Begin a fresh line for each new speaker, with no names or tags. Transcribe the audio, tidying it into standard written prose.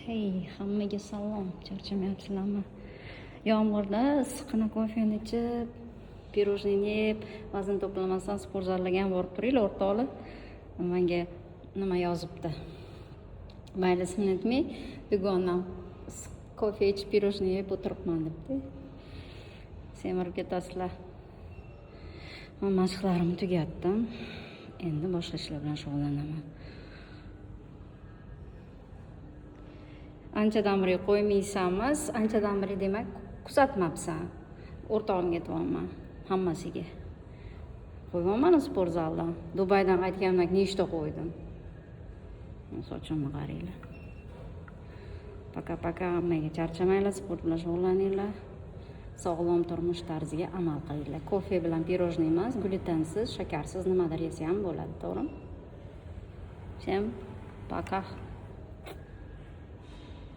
Hey, hammaga salom. Charchamayapsizlarmi? Yomg'irda issiqqina kofeni ichib, pirojnini yeb, vazn to'plamasdan sport zaliga ham borib turinglar, o'rtoqlar. Menga nima yozibdi? Mayli, ismini aytmay, dugonam kofe ichib, pirojni yeb o'tiribman debdi. Semirib ketasizlar. Men mashqlarimni tugatdim. Endi boshqa ishlar bilan shug'ullanaman. Anchadan beri qo'ymaysanmiz, anchadan beri demak kuzatmabsan. O'rtog'imga aytyapman, hammasiga. Qo'ymayman sport zaldan. Dubaydan qaytganimdan keyin nechta qo'ydim. Sochimni qaranglar. Paka hammaga charchamanglar, sport bilan shug'ullaninglar. Sog'lom turmush tarziga amal qilinglar. Kofe bilan pirojni emas, glutensiz, shakarsiz nimadir yesa ham bo'ladi, to'g'rimi? Всем пока.